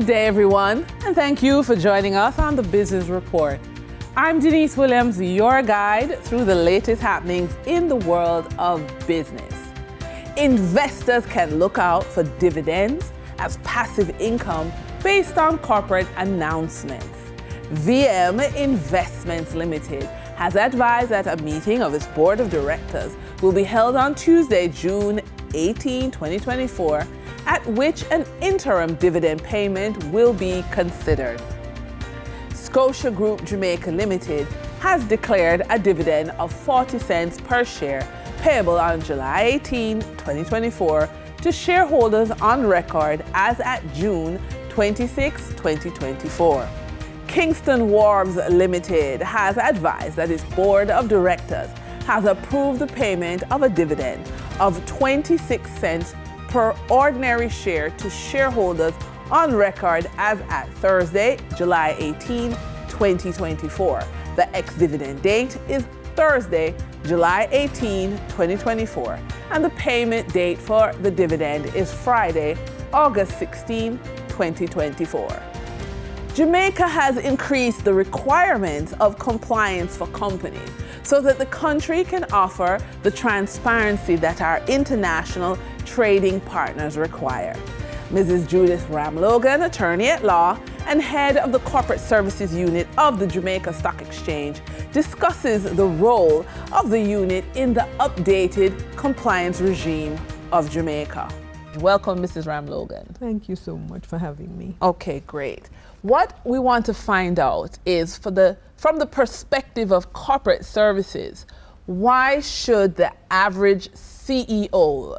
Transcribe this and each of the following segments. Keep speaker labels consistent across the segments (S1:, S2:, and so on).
S1: Good day, everyone, and thank you for joining us on the Business Report. I'm Denise Williams, your guide through the latest happenings in the world of business. Investors can look out for dividends as passive income based on corporate announcements. VM Investments Limited has advised that a meeting of its board of directors will be held on Tuesday, June 18, 2024, at which an interim dividend payment will be considered. Scotia Group Jamaica Limited has declared a dividend of 40 cents per share payable on July 18, 2024 to shareholders on record as at June 26, 2024. Kingston Wharves Limited has advised that its board of directors has approved the payment of a dividend of 26 cents per ordinary share to shareholders on record as at Thursday, July 18, 2024. The ex-dividend date is Thursday, July 18, 2024, and the payment date for the dividend is Friday, August 16, 2024. Jamaica has increased the requirements of compliance for companies so that the country can offer the transparency that our international trading partners require. Mrs. Judith Ramlogan, attorney at law and head of the Corporate Services Unit of the Jamaica Stock Exchange, discusses the role of the unit in the updated compliance regime of Jamaica. Welcome, Mrs. Ramlogan.
S2: Thank you so much for having me.
S1: Okay, great. What we want to find out is, from the perspective of corporate services, why should the average CEO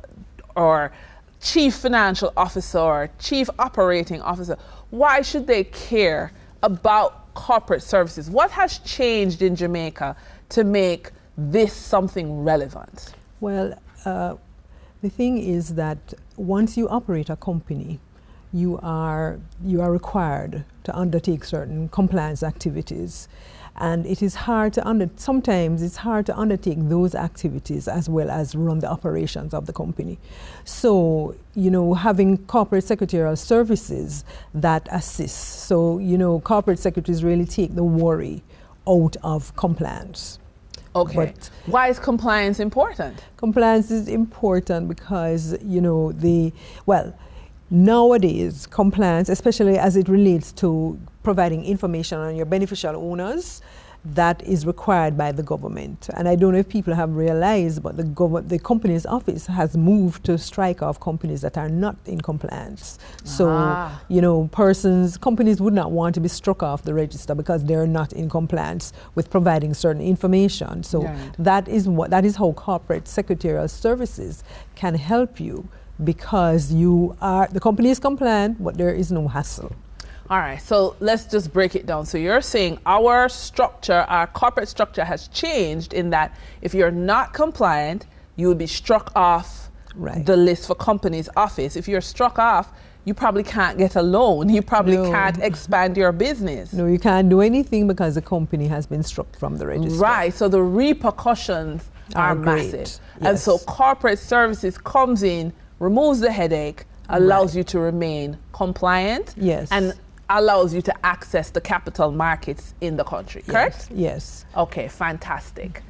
S1: or chief financial officer or chief operating officer, why should they care about corporate services? What has changed in Jamaica to make this something relevant?
S2: Well, the thing is that once you operate a company, you are required to undertake certain compliance activities, and it is hard to sometimes it's hard to undertake those activities as well as run the operations of the company. So, having corporate secretarial services that assist. So, corporate secretaries really take the worry out of compliance.
S1: Okay.
S2: But
S1: why is compliance important?
S2: Compliance is important because, nowadays, compliance, especially as it relates to providing information on your beneficial owners, that is required by the government. And I don't know if people have realized, but the Companies Office has moved to strike off companies that are not in compliance. So, companies would not want to be struck off the register because they're not in compliance with providing certain information. So that is how corporate secretarial services can help you, because the company is compliant, but there is no hassle.
S1: All right, so let's just break it down. So you're saying our corporate structure has changed in that if you're not compliant, you would be struck off the list for Companies Office. If you're struck off, you probably can't get a loan. You probably can't expand your business.
S2: No, you can't do anything because the company has been struck from the register.
S1: Right, so the repercussions are massive. Yes. And so corporate services comes in, removes the headache, allows you to remain compliant, and allows you to access the capital markets in the country, correct?
S2: Yes.
S1: Okay, fantastic.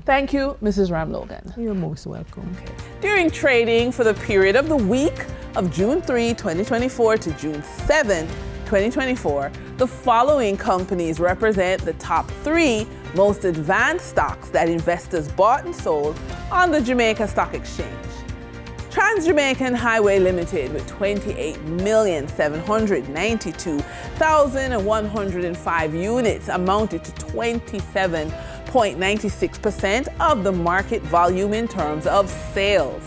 S1: Thank you, Mrs. Ramlogan.
S2: You're most welcome.
S1: Okay. During trading for the period of the week of June 3, 2024 to June 7, 2024, the following companies represent the top 3 most advanced stocks that investors bought and sold on the Jamaica Stock Exchange. Trans-Jamaican Highway Limited with 28,792,105 units amounted to 27.96% of the market volume in terms of sales.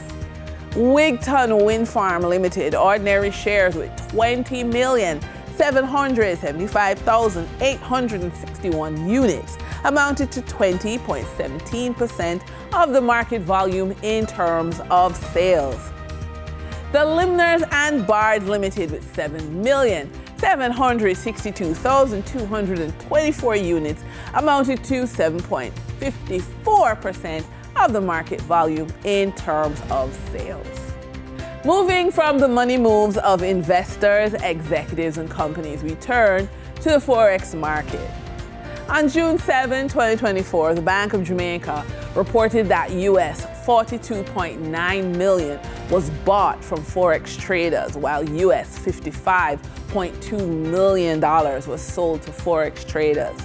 S1: Wigton Wind Farm Limited ordinary shares with 20,775,861 units amounted to 20.17% of the market volume in terms of sales. The Limners and Bards Limited with 7,762,224 units amounted to 7.54% of the market volume in terms of sales. Moving from the money moves of investors, executives, and companies, we turn to the Forex market. On June 7, 2024, the Bank of Jamaica reported that US $42.9 million was bought from Forex traders, while US $55.2 million was sold to Forex traders.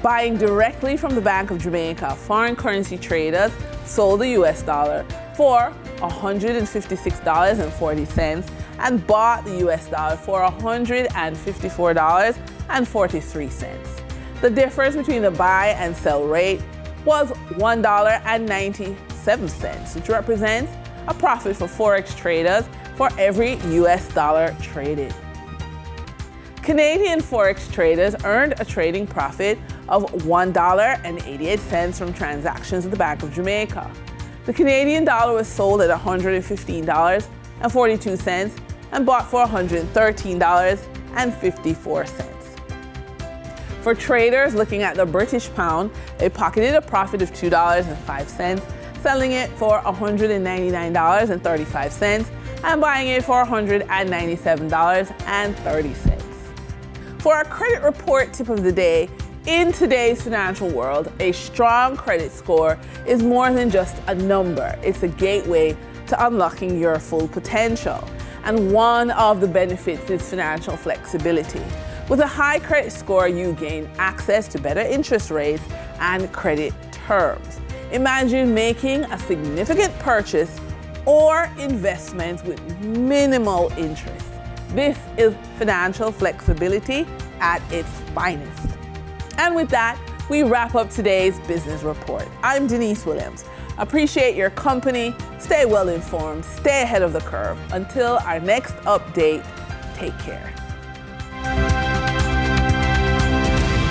S1: Buying directly from the Bank of Jamaica, foreign currency traders sold the US dollar for $156.40 and bought the US dollar for $154.43. The difference between the buy and sell rate was $1.97, which represents a profit for Forex traders for every US dollar traded. Canadian Forex traders earned a trading profit of $1.88 from transactions at the Bank of Jamaica. The Canadian dollar was sold at $115.42 and bought for $113.54. For traders looking at the British pound, they pocketed a profit of $2.05, selling it for $199.35 and buying it for $197.30. For our credit report tip of the day, in today's financial world, a strong credit score is more than just a number. It's a gateway to unlocking your full potential. And one of the benefits is financial flexibility. With a high credit score, you gain access to better interest rates and credit terms. Imagine making a significant purchase or investment with minimal interest. This is financial flexibility at its finest. And with that, we wrap up today's business report. I'm Denise Williams. Appreciate your company. Stay well informed. Stay ahead of the curve. Until our next update, take care.